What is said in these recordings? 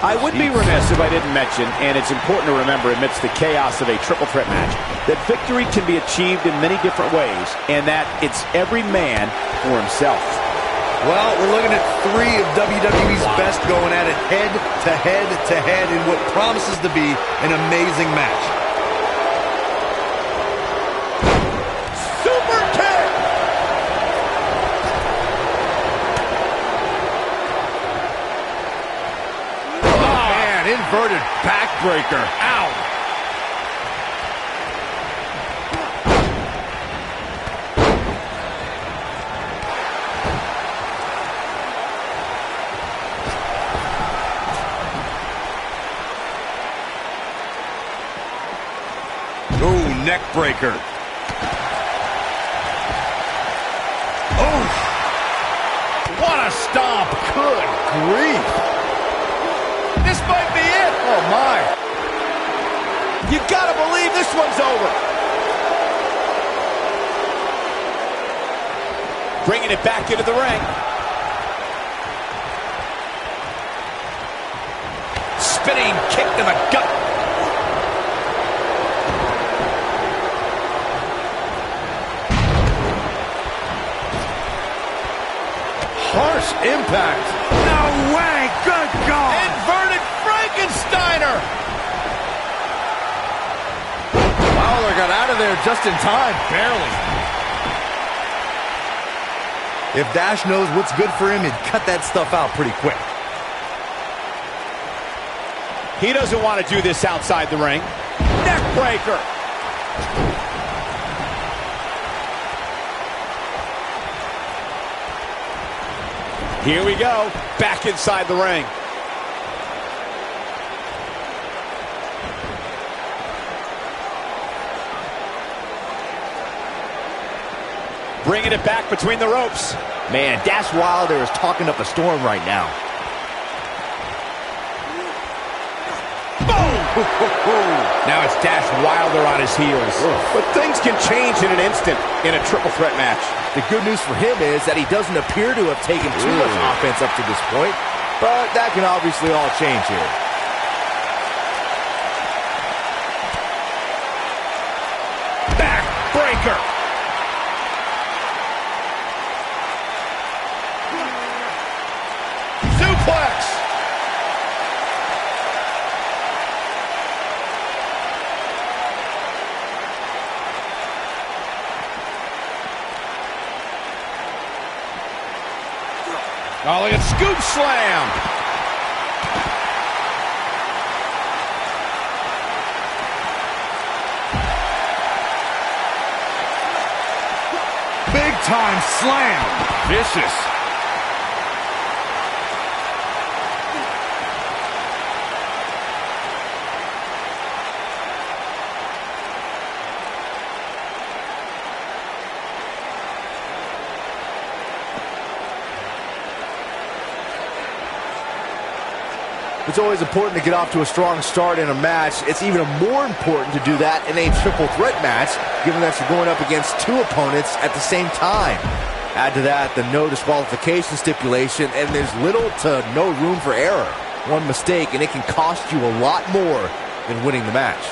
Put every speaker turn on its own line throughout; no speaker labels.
I would be remiss if I didn't mention, and it's important to remember amidst the chaos of a triple threat match, that victory can be achieved in many different ways, and that it's every man for himself.
Well, we're looking at 3 of WWE's best going at it head to head to head in what promises to be an amazing match.
Super kick!
Oh, man, inverted backbreaker. Ow! Ooh, neck breaker. Oh, what a stomp. Good grief. This might be it. Oh, my.
You gotta believe this one's over. Bringing it back into the ring.
Spinning kick to the gut. Harsh impact. No way. Good God.
Inverted Frankensteiner.
Fowler got out of there just in time. Barely. If Dash knows what's good for him, he'd cut that stuff out pretty quick.
He doesn't want to do this outside the ring. Neck breaker. Here we go, back inside the ring. Bringing it back between the ropes.
Man, Dash Wilder is talking up a storm right now.
Boom! Now it's Dash Wilder on his heels. But things can change in an instant in a triple threat match.
The good news for him is that he doesn't appear to have taken too much offense up to this point, but that can obviously all change here.
Back breaker. Suplex. Oh, look at scoop slam.
Big time slam. Vicious. It's always important to get off to a strong start in a match. It's even more important to do that in a triple threat match, given that you're going up against 2 opponents at the same time. Add to that the no disqualification stipulation, and there's little to no room for error. One mistake, and it can cost you a lot more than winning the match.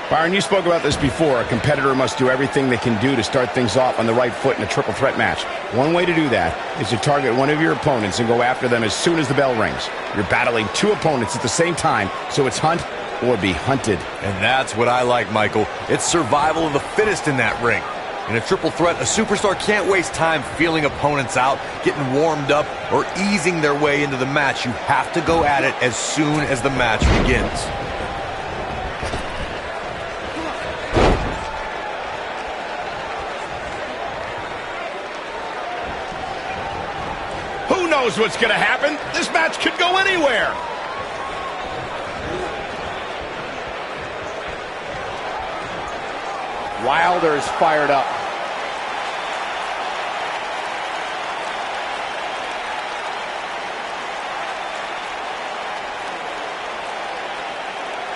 Byron, you spoke about this before. A competitor must do everything they can do to start things off on the right foot in a triple threat match. One way to do that is to target one of your opponents and go after them as soon as the bell rings. You're battling 2 opponents at the same time, so it's hunt or be hunted.
And that's what I like, Michael. It's survival of the fittest in that ring. In a triple threat, a superstar can't waste time feeling opponents out, getting warmed up, or easing their way into the match. You have to go at it as soon as the match begins.
Who knows what's going to happen? This match could go anywhere.
Wilder is fired up.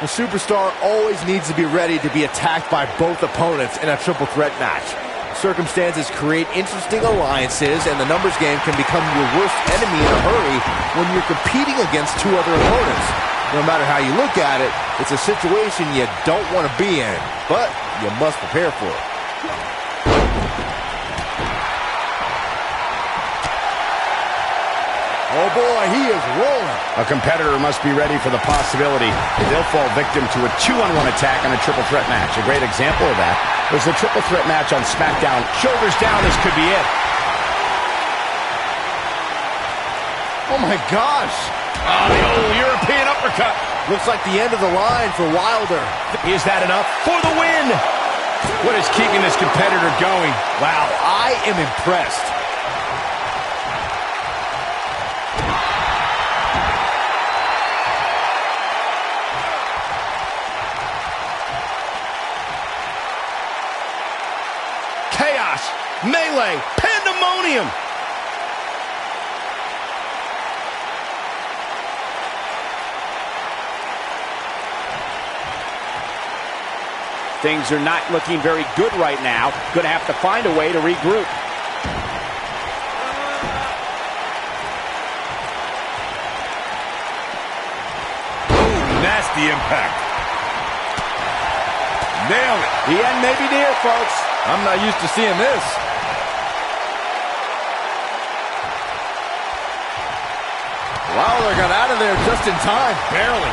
The superstar always needs to be ready to be attacked by both opponents in a triple threat match. Circumstances create interesting alliances, and the numbers game can become your worst enemy in a hurry when you're competing against two other opponents. No matter how you look at it, it's a situation you don't want to be in, but you must prepare for it. Oh boy, he is rolling.
A competitor must be ready for the possibility they'll fall victim to a 2-on-1 attack on a triple threat match. A great example of that was the triple threat match on SmackDown. Shoulders down, this could be it.
Oh my gosh.
Oh, the old European uppercut.
Looks like the end of the line for Wilder.
Is that enough for the win? What is keeping this competitor going?
Wow, I am impressed.
Chaos, melee, pandemonium.
Things are not looking very good right now. Going to have to find a way to regroup.
Ooh, nasty impact. Nail it.
The end may be near, folks.
I'm not used to seeing this. Wilder got out of there just in time.
Barely.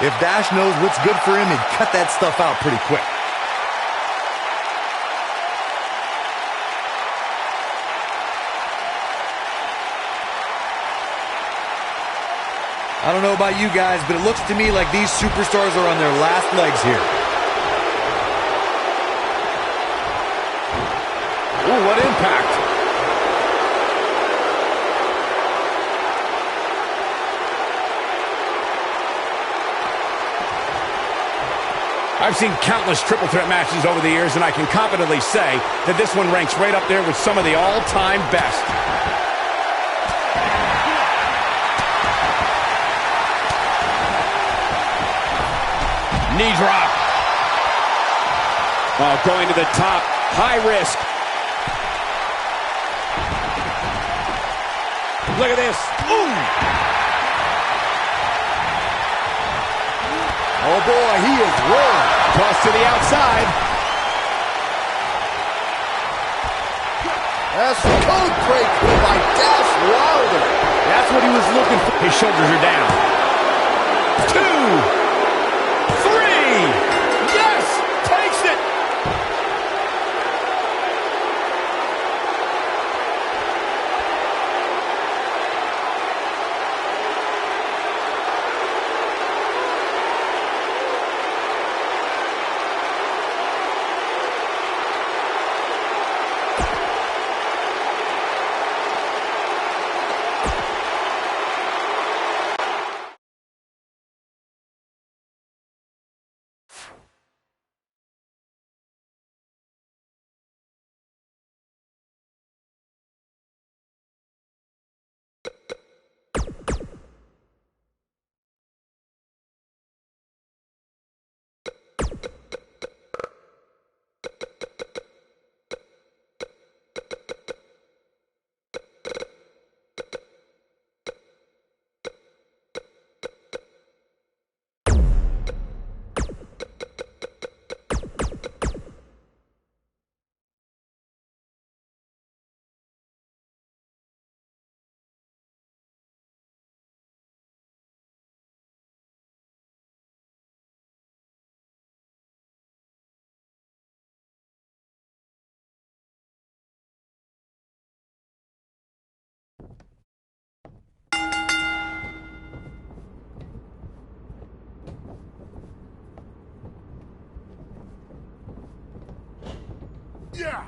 If Dash knows what's good for him, he'd cut that stuff out pretty quick.
I don't know about you guys, but it looks to me like these superstars are on their last legs here.
Ooh, what impact. I've seen countless triple threat matches over the years, and I can confidently say that this one ranks right up there with some of the all-time best. Knee drop.
Oh, going to the top. High risk. Look at this. Ooh.
Oh boy, he is rolling.
Toss to the outside.
That's the code break by Dash Wilder.
That's what he was looking for.
His shoulders are down. 2, 3. Yes! Takes it! Yeah!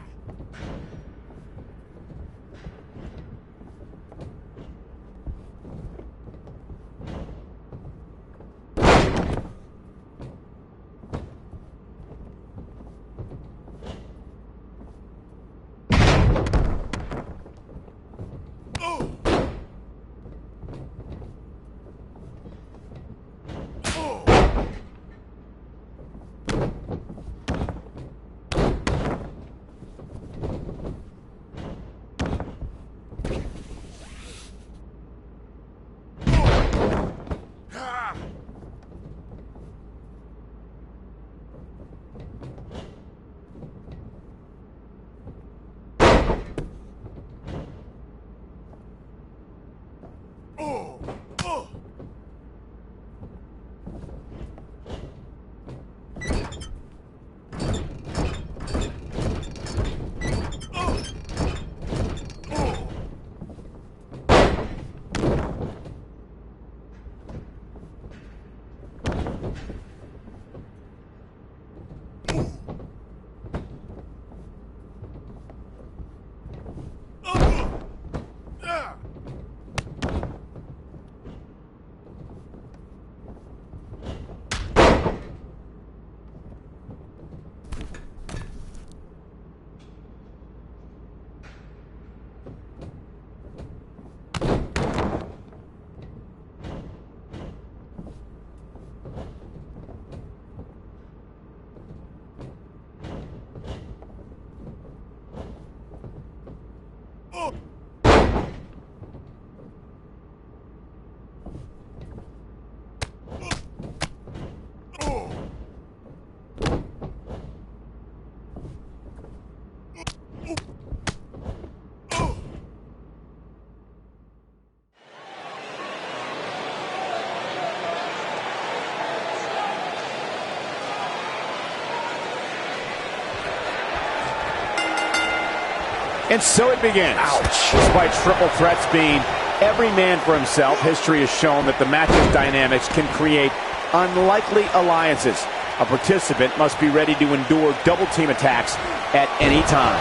And so it begins. Ouch. Despite triple threats being every man for himself, history has shown that the match's dynamics can create unlikely alliances. A participant must be ready to endure double team attacks at any time.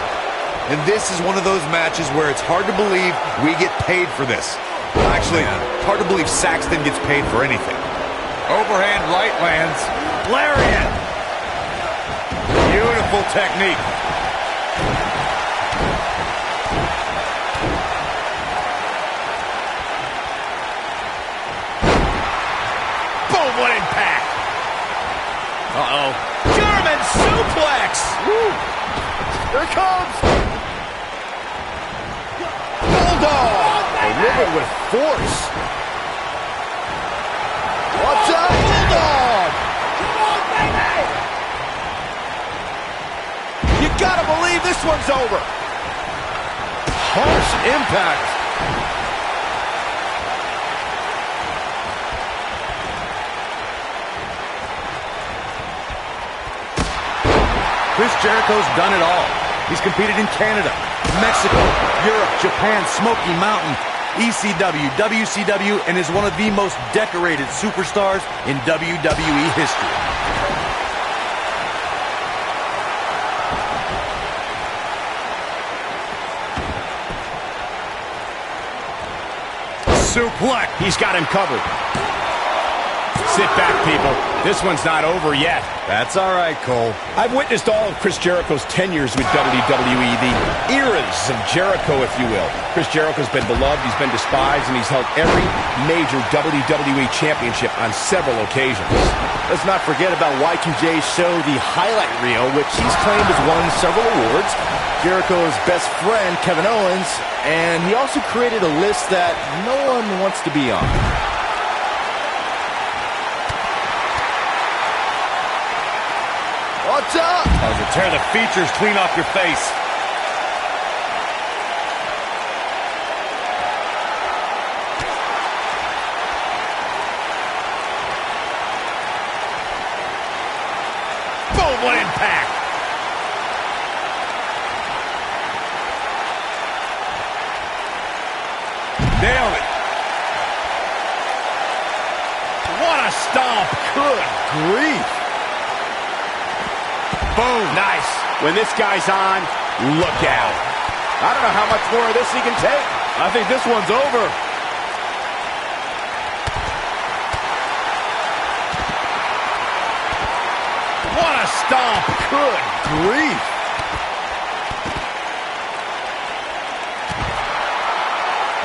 And this is one of those matches where it's hard to believe we get paid for this. Actually, hard to believe Saxton gets paid for anything. Overhand right lands. Lariat! Beautiful technique. Boom, what impact! Uh-oh. German suplex! Woo. Here it comes! Bulldog!
Delivered with force. Watch out, Bulldog!
Come on, baby! You gotta believe this one's over.
Harsh impact.
Chris Jericho's done it all. He's competed in Canada, Mexico, Europe, Japan, Smoky Mountain, ECW, WCW, and is one of the most decorated superstars in WWE history. Suplex.
He's got him covered. Sit back, people. This one's not over yet.
That's all right, Cole.
I've witnessed all of Chris Jericho's tenures with WWE, the eras of Jericho, if you will. Chris Jericho's been beloved, he's been despised, and he's held every major WWE championship on several occasions.
Let's not forget about Y2J's show, The Highlight Reel, which he's claimed has won several awards. Jericho's best friend, Kevin Owens, and he also created a list that no one wants to be on. What's up?
As you tear the features clean off your face. Boom, what impact! Nailed it. What a stomp.
Good grief.
Boom. Nice. When this guy's on, look out.
I don't know how much more of this he can take.
I think this one's over.
What a stomp.
Good grief.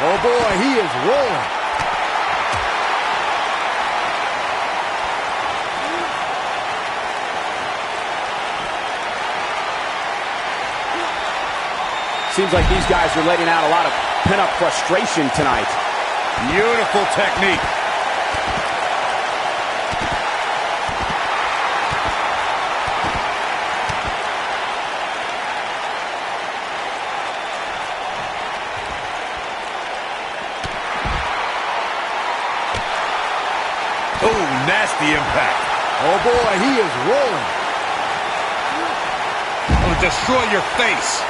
Oh boy, he is rolling.
Seems like these guys are letting out a lot of pent-up frustration tonight.
Beautiful technique. Oh, nasty impact.
Oh boy, he is rolling.
I'm gonna destroy your face.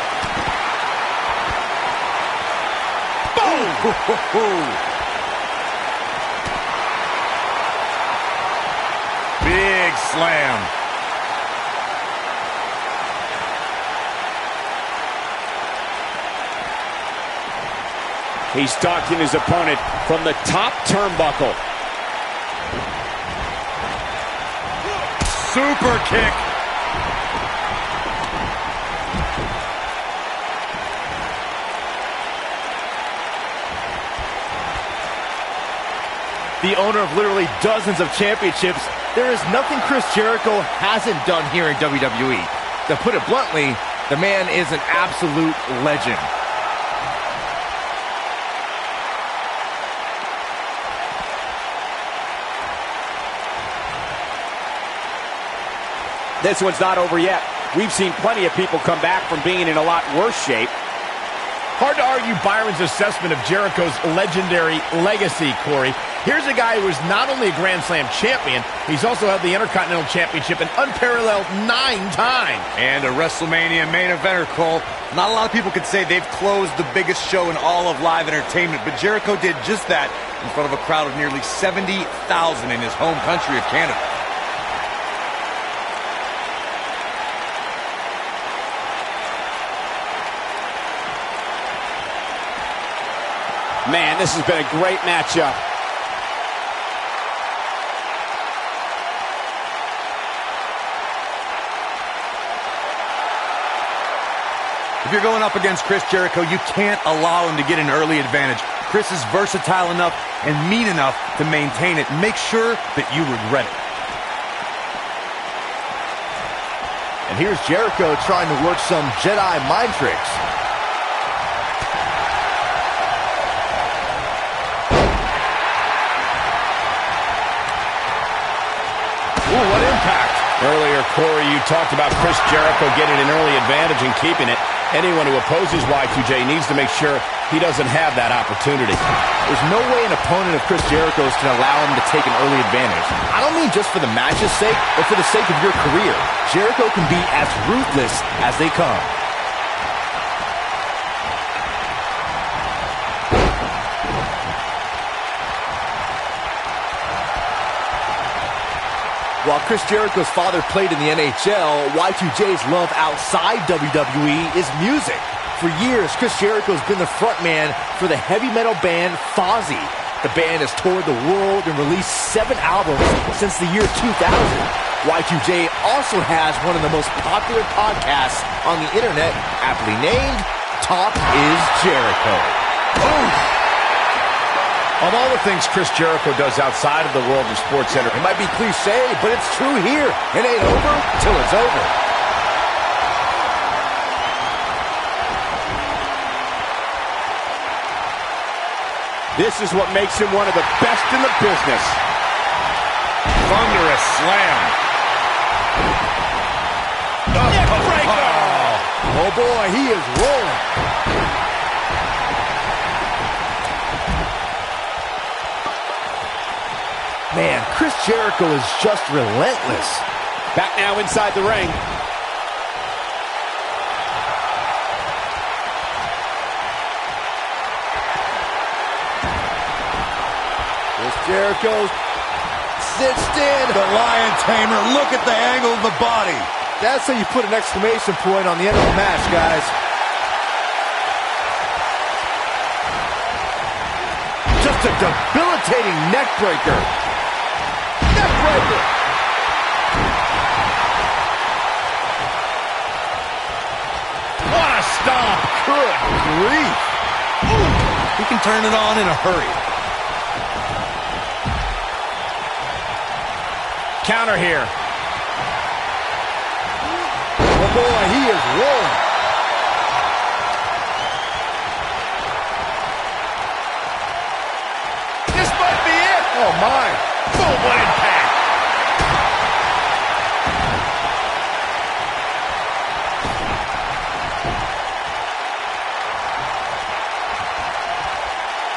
Big slam.
He's stalking his opponent from the top turnbuckle.
Super kick.
The owner of literally dozens of championships, there is nothing Chris Jericho hasn't done here in WWE. To put it bluntly, the man is an absolute legend.
This one's not over yet. We've seen plenty of people come back from being in a lot worse shape.
Hard to argue Byron's assessment of Jericho's legendary legacy, Corey. Here's a guy who is not only a Grand Slam champion, he's also held the Intercontinental Championship an unparalleled 9 times.
And a WrestleMania main eventer, Cole. Not a lot of people could say they've closed the biggest show in all of live entertainment, but Jericho did just that in front of a crowd of nearly 70,000 in his home country of Canada.
Man, this has been a great matchup.
If you're going up against Chris Jericho, you can't allow him to get an early advantage. Chris is versatile enough and mean enough to maintain it. Make sure that you regret it.
And here's Jericho trying to work some Jedi mind tricks.
Ooh, what impact. Earlier, Corey, you talked about Chris Jericho getting an early advantage and keeping it. Anyone who opposes Y2J needs to make sure he doesn't have that opportunity.
There's no way an opponent of Chris Jericho's can allow him to take an early advantage. I don't mean just for the match's sake, but for the sake of your career. Jericho can be as ruthless as they come. While Chris Jericho's father played in the NHL, Y2J's love outside WWE is music. For years, Chris Jericho's been the frontman for the heavy metal band Fozzy. The band has toured the world and released 7 albums since the year 2000. Y2J also has one of the most popular podcasts on the internet, aptly named Talk is Jericho.
Ooh. Of all the things Chris Jericho does outside of the world of Sports Center,
It might be cliche, but it's true here. It ain't over till it's over.
This is what makes him one of the best in the business.
Thunderous slam.
Oh boy, he is rolling. Man, Chris Jericho is just relentless.
Back now inside the ring.
Chris Jericho cinched in.
The Lion Tamer, look at the angle of the body.
That's how you put an exclamation point on the end of the match, guys. Just a debilitating neck breaker. Neck breaker.
what a stomp.
Good grief.
He can turn it on in a hurry.
Counter here.
Oh boy, he is rolling.
This might be it.
Oh my.
Boom, what impact.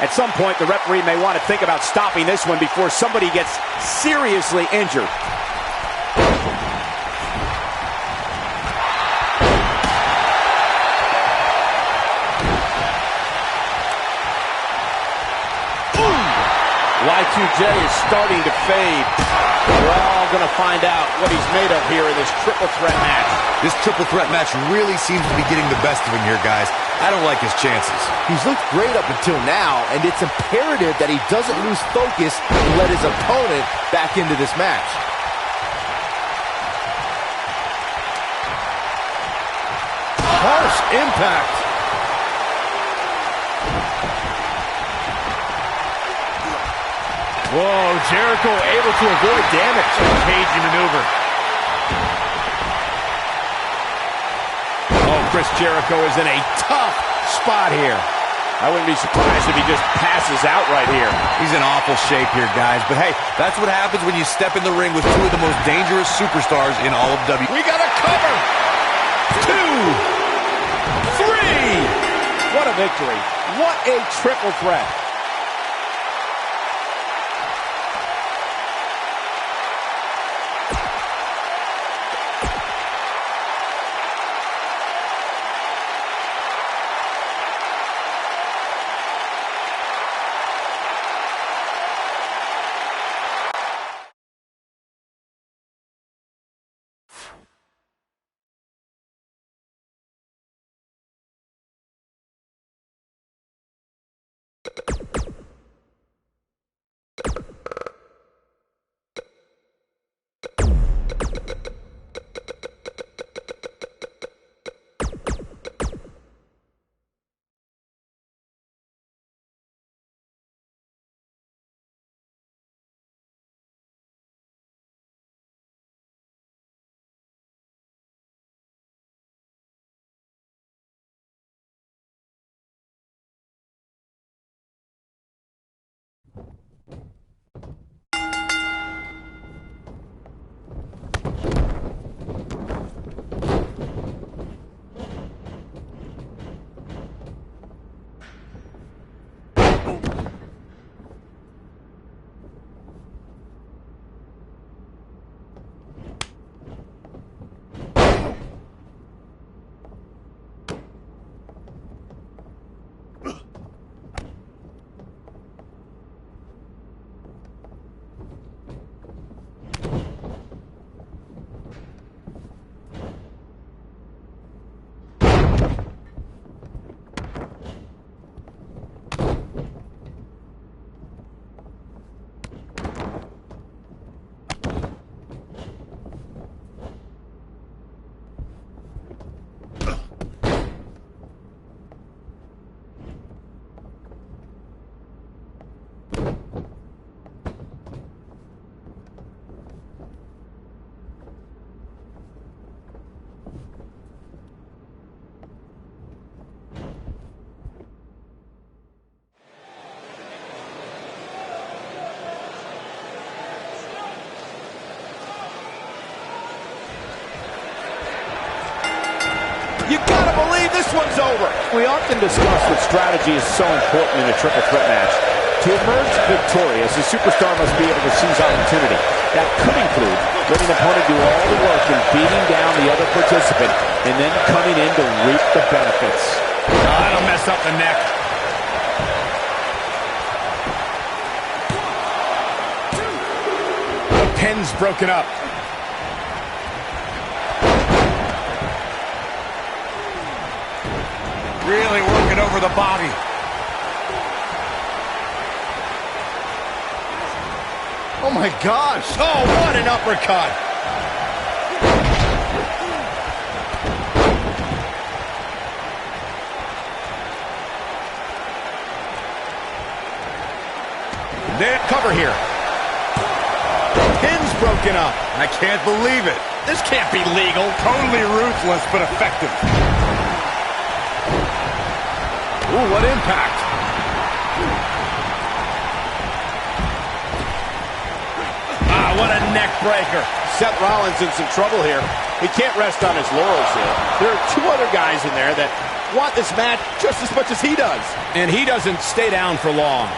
At some point, the referee may want to think about stopping this one before somebody gets seriously injured. Y2J is starting to fade. We're all going to find out what he's made of here in this triple threat match.
This triple threat match really seems to be getting the best of him here, guys. I don't like his chances.
He's looked great up until now, and it's imperative that he doesn't lose focus and let his opponent back into this match. Harsh impact.
Whoa, Jericho able to avoid damage. Cagey maneuver. Oh, Chris Jericho is in a tough spot here. I wouldn't be surprised if he just passes out right here.
He's in awful shape here, guys. But hey, that's what happens when you step in the ring with two of the most dangerous superstars in all of WWE.
We got a cover. 2, 3. What a victory. What a triple threat. You gotta believe this one's over. We often discuss that strategy is so important in a triple threat match. To emerge victorious, a superstar must be able to seize opportunity. That could include letting the opponent do all the work and beating down the other participant, and then coming in to reap the benefits.
That'll mess up the neck. The pin's broken up.
Really working over the body.
Oh my gosh!
Oh, what an uppercut!
They cover here. Pin's broken up.
I can't believe it.
This can't be legal.
Totally ruthless, but effective.
Ooh, what impact!
Ah, what a neck breaker. Seth Rollins in some trouble here. He can't rest on his laurels here. There are two other guys in there that want this match just as much as he does.
And he doesn't stay down for long.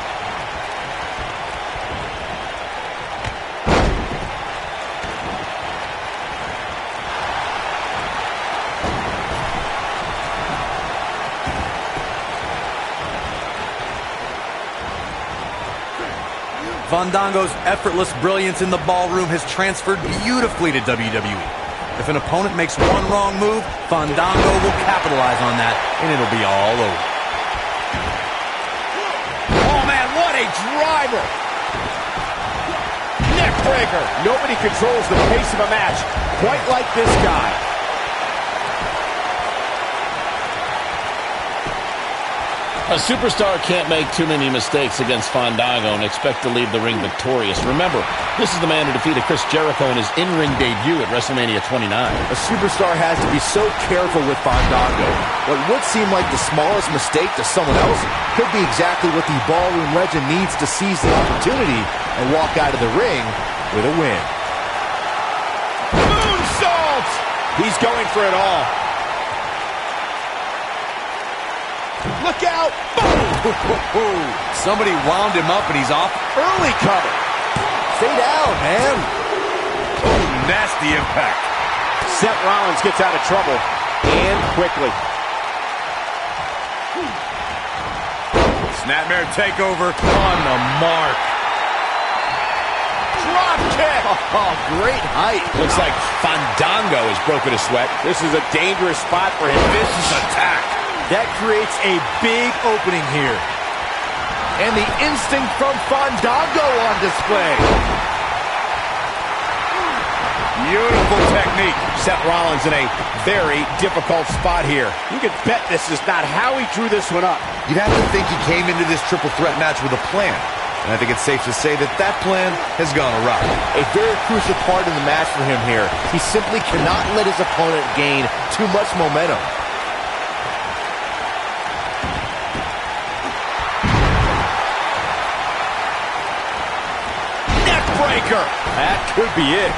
Fandango's effortless brilliance in the ballroom has transferred beautifully to WWE. If an opponent makes one wrong move, Fandango will capitalize on that, and it'll be all over.
Oh, man, what a driver! Neck breaker. Nobody controls the pace of a match quite like this guy.
A superstar can't make too many mistakes against Fandango and expect to leave the ring victorious. Remember, this is the man who defeated Chris Jericho in his in-ring debut at WrestleMania 29.
A superstar has to be so careful with Fandango. What would seem like the smallest mistake to someone else could be exactly what the ballroom legend needs to seize the opportunity and walk out of the ring with a win.
Moonsault! He's going for it all. Look out! Boom!
Somebody wound him up and he's off.
Early cover.
Stay down, man.
Oh, nasty impact.
Seth Rollins gets out of trouble, and quickly.
Snapmare takeover on the mark.
Drop kick!
Oh, great height.
Looks like Fandango has broken a sweat.
This is a dangerous spot for him.
Vicious attack.
That creates a big opening here. And the instinct from Fandango on display.
Beautiful technique. Seth Rollins in a very difficult spot here.
You can bet this is not how he drew this one up.
You'd have to think he came into this triple threat match with a plan. And I think it's safe to say that that plan has gone awry.
A very crucial part in the match for him here. He simply cannot let his opponent gain too much momentum.
Breaker. That could be it.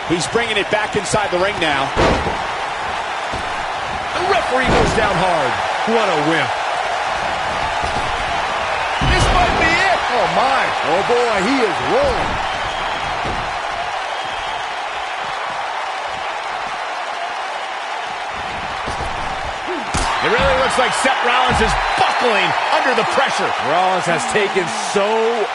He's bringing it back inside the ring now.
The referee goes down hard. What a wimp.
This might be it.
Oh, my. Oh, boy, he is rolling.
It really looks like Seth Rollins is buckling under the pressure.
Rollins has taken so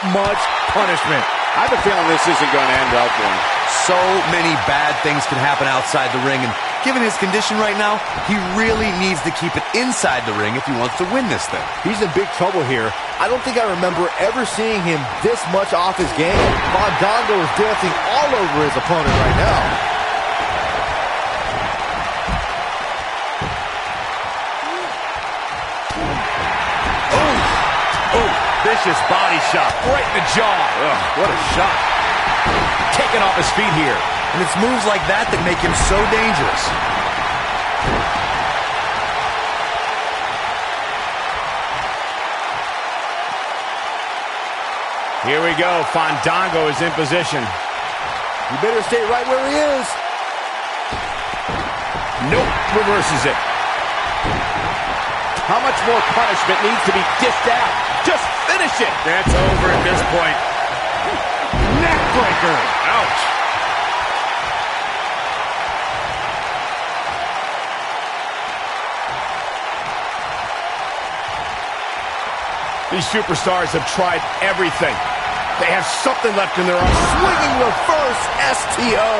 much punishment.
I have a feeling this isn't going to end well for him.
So many bad things can happen outside the ring, and given his condition right now, he really needs to keep it inside the ring if he wants to win this thing.
He's in big trouble here. I don't think I remember ever seeing him this much off his game. Fandango is dancing all over his opponent right now.
Vicious body shot right in the jaw.
Ugh, what a shot.
Taken off his feet here. And it's moves like that that make him so dangerous.
Here we go. Fandango is in position.
You better stay right where he is.
Nope, reverses it.
How much more punishment needs to be dished out? Just finish it.
That's over at this point.
Neck breaker.
Ouch. These superstars have tried everything. They have something left in their arms.
Swinging reverse STO.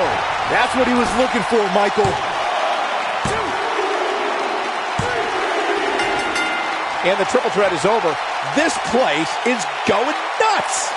That's what he was looking for, Michael.
And the triple threat is over. This place is going nuts.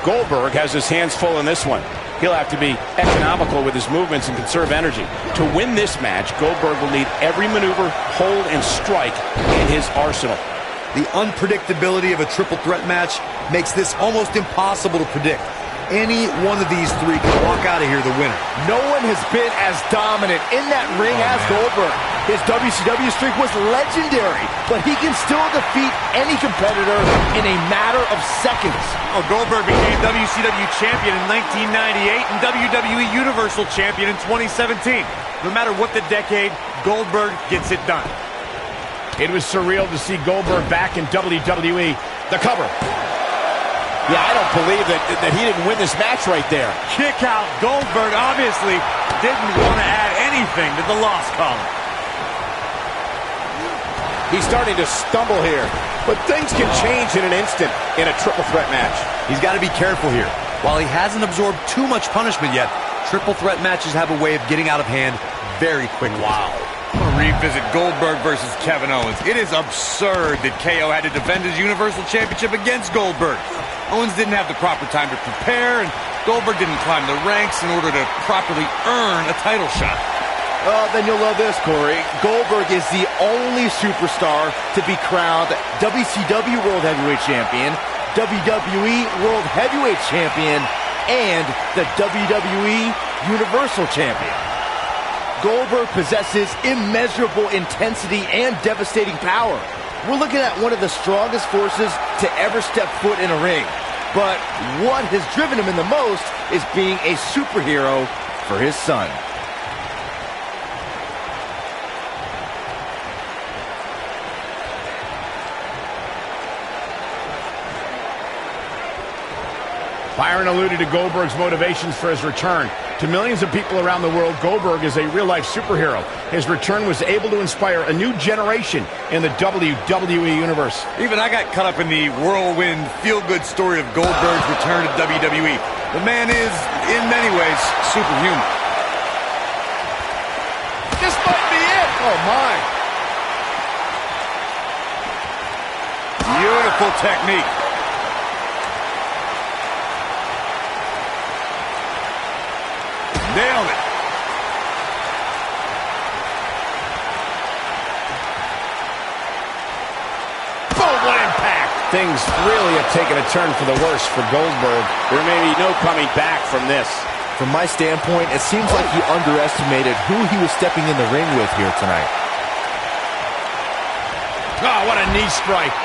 Goldberg has his hands full in this one. He'll have to be economical with his movements and conserve energy. To win this match, Goldberg will need every maneuver, hold, and strike in his arsenal.
The unpredictability of a triple threat match makes this almost impossible to predict. Any one of these three can walk out of here the winner.
No one has been as dominant in that ring as Goldberg. His WCW streak was legendary, but he can still defeat any competitor in a matter of seconds.
Well, Goldberg became WCW champion in 1998 and WWE Universal champion in 2017. No matter what the decade, Goldberg gets it done.
It was surreal to see Goldberg back in WWE. The cover.
Yeah, I don't believe that he didn't win this match right there.
Kick out. Goldberg obviously didn't want to add anything to the loss column.
He's starting to stumble here, but things can change in an instant in a triple threat match.
He's got to be careful here. While he hasn't absorbed too much punishment yet, triple threat matches have a way of getting out of hand very quickly.
Wow. I want to revisit Goldberg versus Kevin Owens. It is absurd that KO had to defend his Universal Championship against Goldberg. Owens didn't have the proper time to prepare, and Goldberg didn't climb the ranks in order to properly earn a title shot.
Then you'll love this, Corey. Goldberg is the only superstar to be crowned WCW World Heavyweight Champion, WWE World Heavyweight Champion, and the WWE Universal Champion. Goldberg possesses immeasurable intensity and devastating power. We're looking at one of the strongest forces to ever step foot in a ring. But what has driven him in the most is being a superhero for his son.
Byron alluded to Goldberg's motivations for his return. To millions of people around the world, Goldberg is a real-life superhero. His return was able to inspire a new generation in the WWE Universe.
Even I got caught up in the whirlwind, feel-good story of Goldberg's return to WWE. The man is, in many ways, superhuman.
This might be it! Oh, my.
Beautiful technique. Nailed it.
Boom, what impact. Things really have taken a turn for the worse for Goldberg. There may be no coming back from this.
From my standpoint, it seems like he underestimated who he was stepping in the ring with here tonight.
Oh, what a knee strike.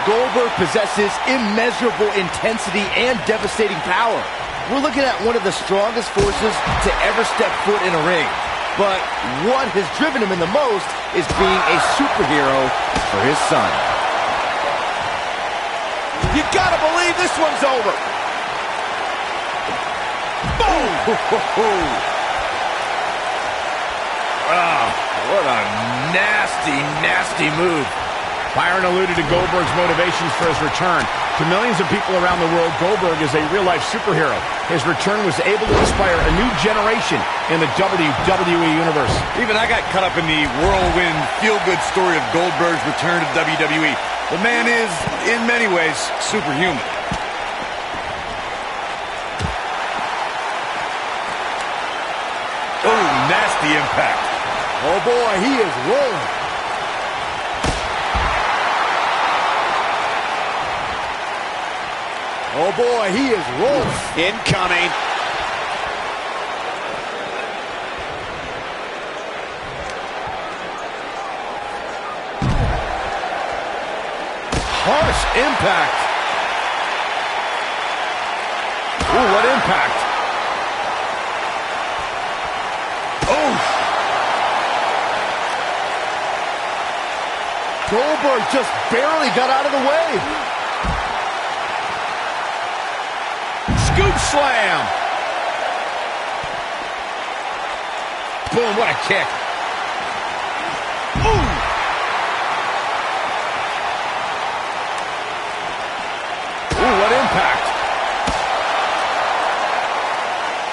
Goldberg possesses immeasurable intensity and devastating power. We're looking at one of the strongest forces to ever step foot in a ring. But what has driven him in the most is being a superhero for his son. You gotta believe this one's over. Boom!
Oh, what a nasty, nasty move.
Byron alluded to Goldberg's motivations for his return. To millions of people around the world, Goldberg is a real-life superhero. His return was able to inspire a new generation in the WWE Universe.
Even I got caught up in the whirlwind, feel-good story of Goldberg's return to WWE. The man is, in many ways, superhuman. Oh, nasty impact.
Oh boy, he is rolling. Oh boy, he is rolling.
Incoming.
Harsh impact. Ooh, what impact. Oh. Goldberg just barely got out of the way.
Scoop slam. Boom, what a kick.
Ooh. Ooh, what impact.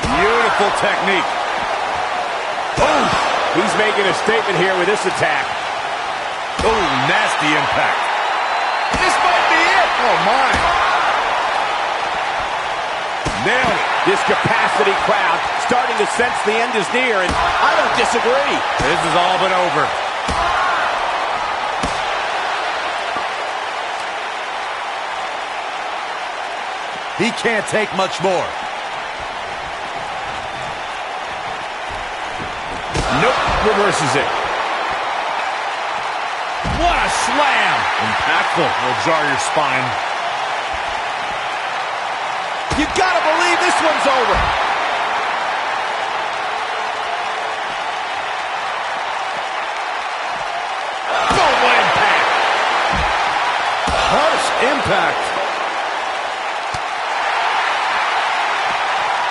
Beautiful technique.
Oh, he's making a statement here with this attack.
Oh, nasty impact.
This might be it. Oh, my.
Nailed it. This capacity crowd starting to sense the end is near, and I don't disagree.
This is all but over. He can't take much more.
Nope, reverses it. What a slam!
Impactful. Will jar your spine.
You gotta believe this one's over.
Boom, what impact!
Harsh impact.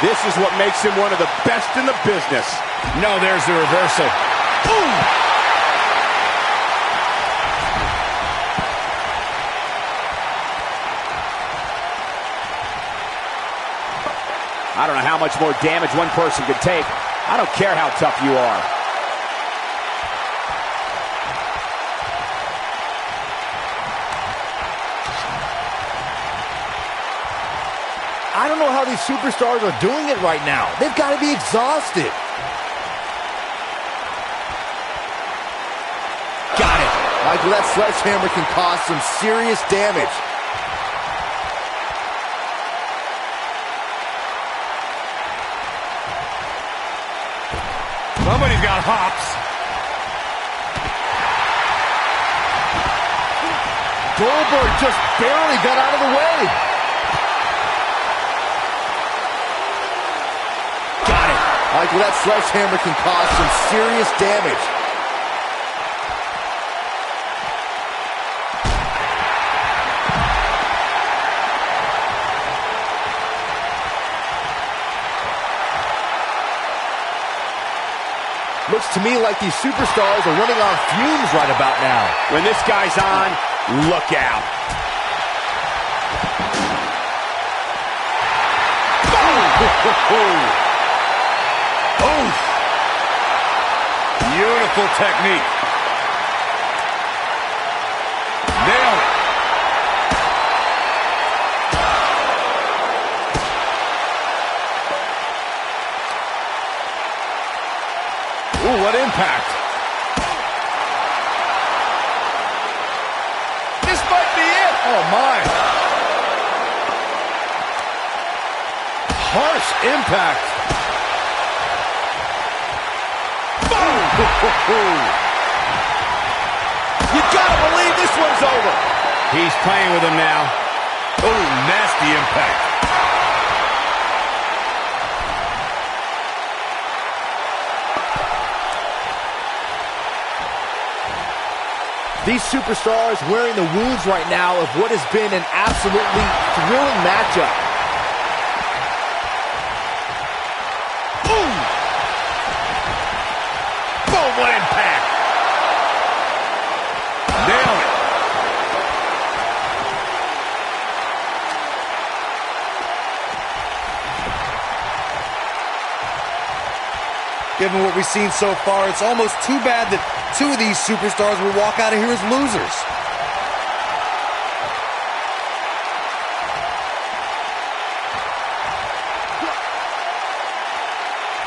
This is what makes him one of the best in the business.
No, there's the reversal.
Ooh.
I don't know how much more damage one person could take. I don't care how tough you are.
I don't know how these superstars are doing it right now. They've got to be exhausted.
Got it.
Michael, that sledgehammer can cause some serious damage.
Somebody's got hops.
Goldberg just barely got out of the way.
Got it.
Michael, that sledgehammer can cause some serious damage. Looks to me like these superstars are running on fumes right about now.
When this guy's on, look out.
Oh! Beautiful technique. Nailed it.
Ooh, what impact. This might be it. Oh, my. Harsh impact. Boom!
You gotta believe this one's over.
He's playing with him now.
Oh, nasty impact.
These superstars wearing the wounds right now of what has been an absolutely thrilling matchup.
Boom! Boom, what impact!
Nailed it. Given what we've seen so far, it's almost too bad that two of these superstars will walk out of here as losers.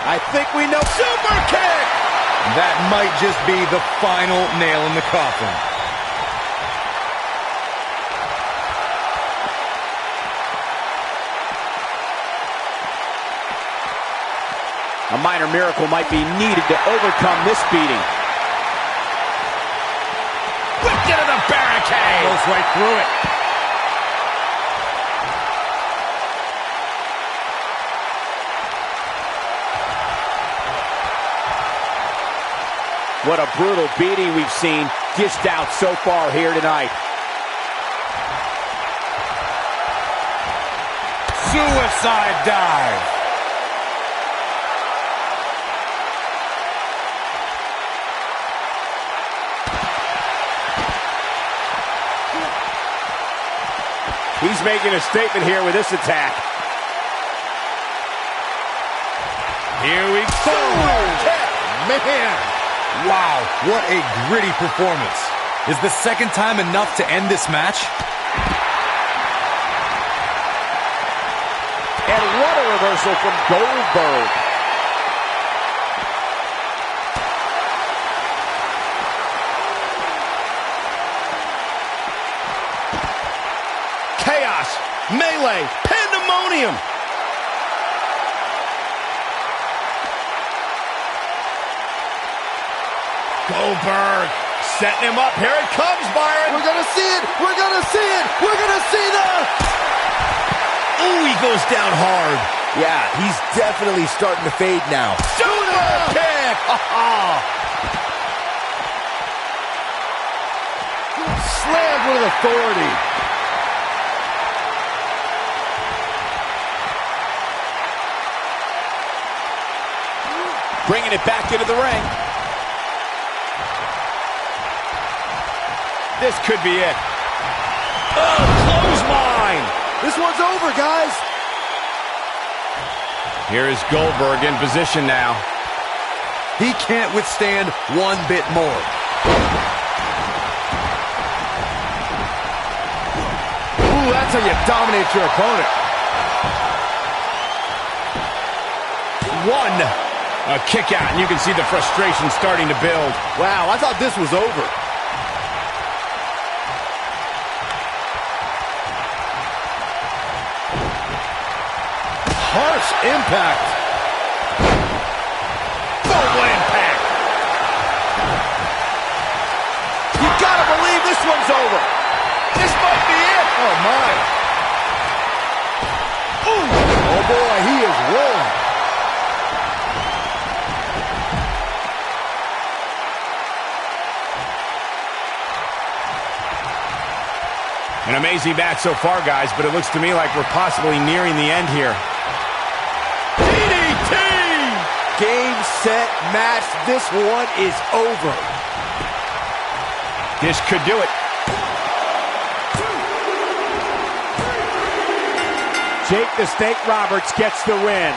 I think we know. Super kick!
That might just be the final nail in the coffin.
A minor miracle might be needed to overcome this beating.
Whipped into the barricade.
Goes right through it.
What a brutal beating we've seen dished out so far here tonight.
Suicide dive.
He's making a statement here with this attack.
Here we go.
Man.
Wow, what a gritty performance. Is the second time enough to end this match?
And what a reversal from Goldberg.
Chaos, melee, pandemonium. Goldberg setting him up. Here it comes, Byron.
We're going to see it. We're going to see it. We're going to see the...
Ooh, he goes down hard.
Yeah, he's definitely starting to fade now.
Super kick.
Slammed with authority.
Bringing it back into the ring.
This could be it. Oh, clothesline.
This one's over, guys.
Here is Goldberg in position now.
He can't withstand one bit more.
Ooh, that's how you dominate your opponent.
One. A kick out, and you can see the frustration starting to build.
Wow, I thought this was over. Harsh impact.
Full impact.
You gotta believe this one's over. This might be it.
Oh, my. Ooh. Oh, boy, he is rolling.
An amazing match so far, guys, but it looks to me like we're possibly nearing the end here.
DDT! Game, set, match. This one is over.
This could do it.
Jake the Snake Roberts gets the win.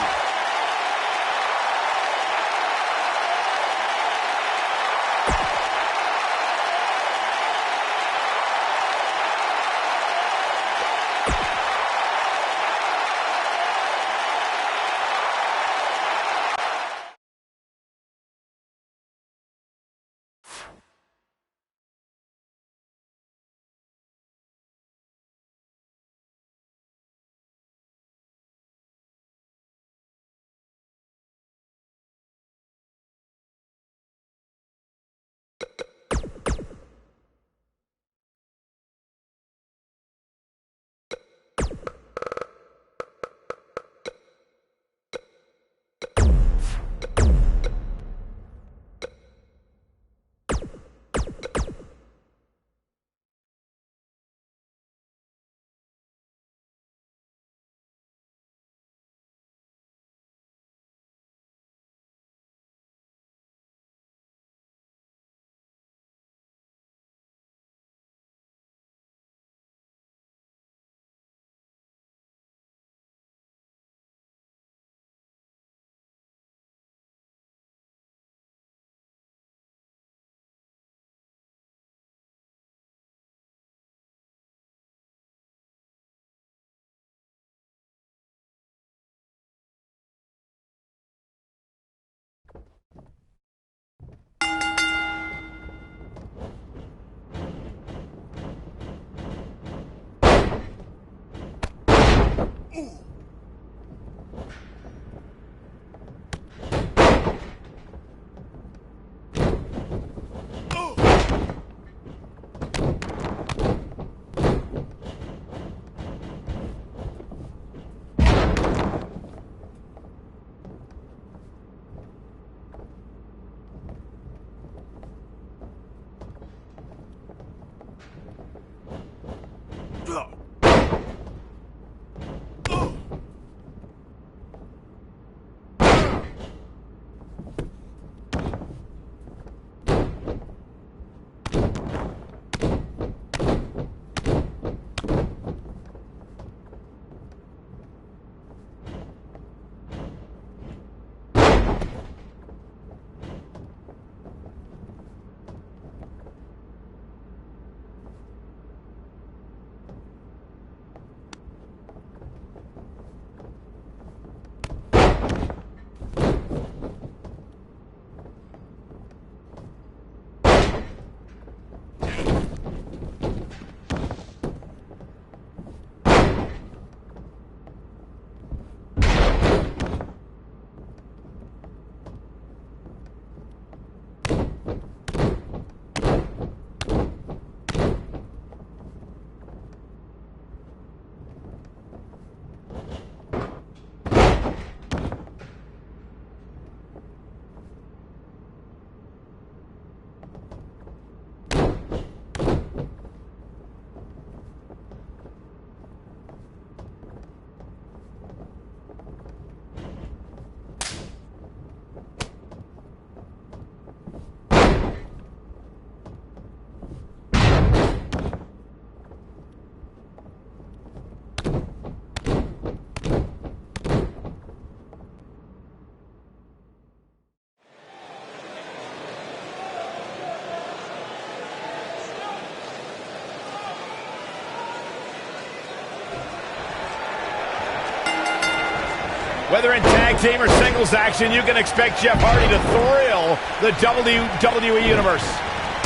Whether in tag team or singles action, you can expect Jeff Hardy to thrill the WWE Universe.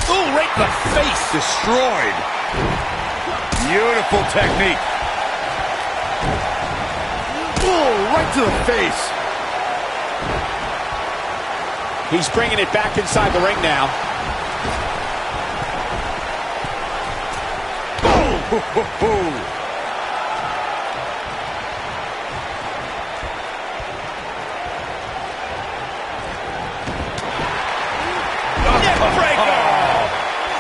Ooh, right in the face. Destroyed. Beautiful technique.
Ooh, right to the face.
He's bringing it back inside the ring now.
Oh!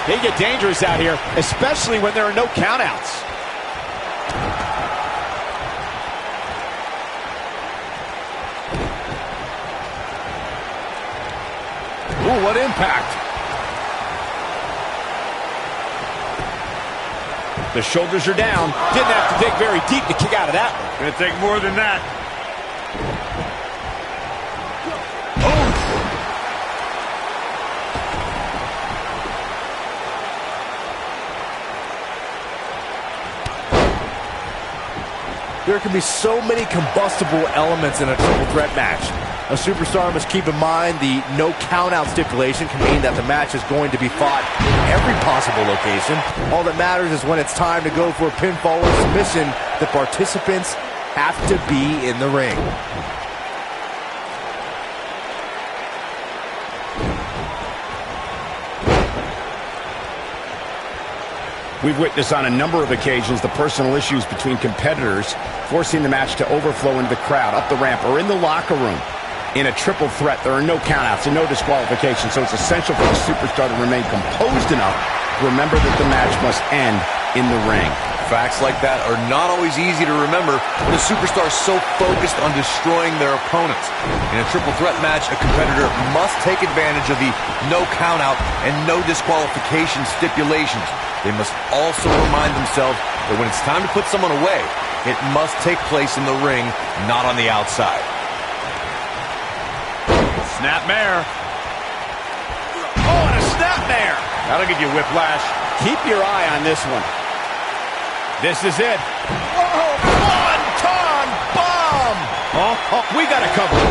They get dangerous out here, especially when there are no countouts.
Ooh, what impact.
The shoulders are down. Didn't have to dig very deep to kick out of that one.
Gonna take more than that.
There can be so many combustible elements in a triple threat match. A superstar must keep in mind the no count-out stipulation can mean that the match is going to be fought in every possible location. All that matters is when it's time to go for a pinfall or submission, the participants have to be in the ring.
We've witnessed on a number of occasions the personal issues between competitors, forcing the match to overflow into the crowd, up the ramp, or in the locker room. In a triple threat, there are no countouts and no disqualifications, so it's essential for the superstar to remain composed enough to remember that the match must end in the ring.
Facts like that are not always easy to remember when a superstar is so focused on destroying their opponents. In a triple threat match, a competitor must take advantage of the no countout and no disqualification stipulations. They must also remind themselves that when it's time to put someone away, it must take place in the ring, not on the outside.
Snapmare.
Oh, and a snapmare.
That'll give you whiplash.
Keep your eye on this one. This is it.
Whoa, one-ton bomb!
Oh, we got a couple.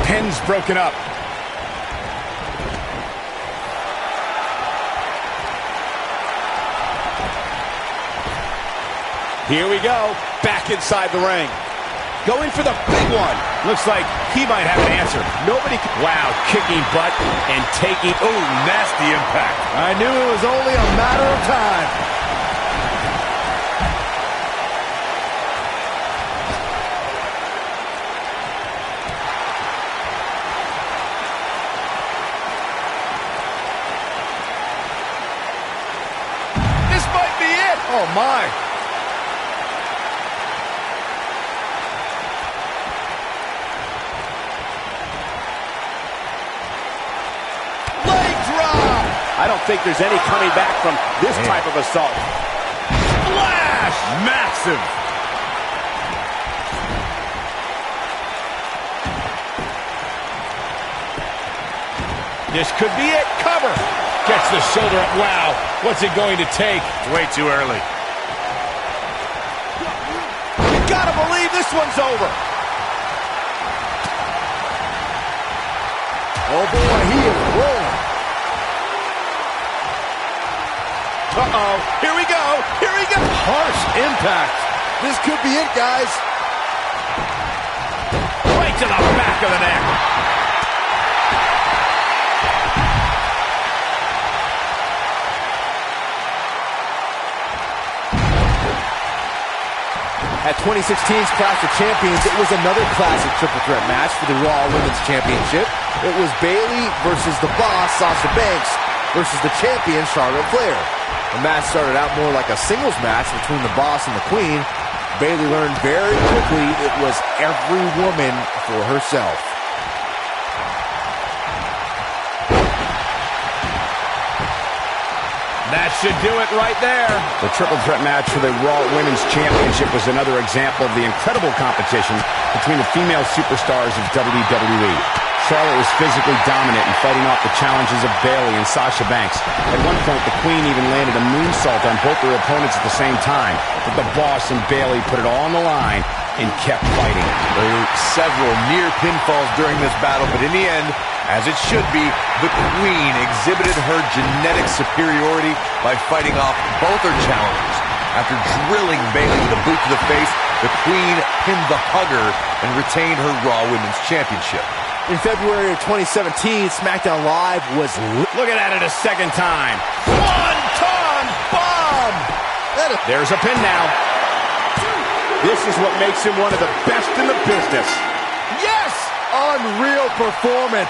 Pin's broken up.
Here we go. Back inside the ring. Going for the big one. Looks like he might have an answer. Nobody can... Wow, kicking butt and taking...
Oh, nasty impact.
I knew it was only a matter of time.
This might be it.
Oh, my.
Leg drop. I don't think there's any coming back from this type of assault. Splash.
Massive.
This could be it. Cover. Gets the shoulder up. Wow. What's it going to take?
Way too early.
You gotta believe this one's over.
Oh, boy, he is rolling.
Uh-oh. Here we go. Here we go.
Harsh impact. This could be it, guys.
Right to the back of the neck.
At 2016's Clash of Champions, it was another classic triple threat match for the Raw Women's Championship. It was Bayley versus the Boss, Sasha Banks, versus the champion, Charlotte Flair. The match started out more like a singles match between the Boss and the Queen. Bayley learned very quickly it was every woman for herself.
That should do it right there.
The triple threat match for the Raw Women's Championship was another example of the incredible competition between the female superstars of WWE. Charlotte was physically dominant and fighting off the challenges of Bayley and Sasha Banks. At one point, the Queen even landed a moonsault on both their opponents at the same time. But the Boss and Bayley put it all on the line and kept fighting.
There were several near pinfalls during this battle, but in the end, as it should be, the Queen exhibited her genetic superiority by fighting off both her challengers. After drilling Bayley with a boot to the face, the Queen pinned the hugger and retained her Raw Women's Championship. In February of 2017, SmackDown Live was
Look at it a second time.
Swanton bomb!
There's a pin now. This is what makes him one of the best in the business.
Yes! Unreal performance.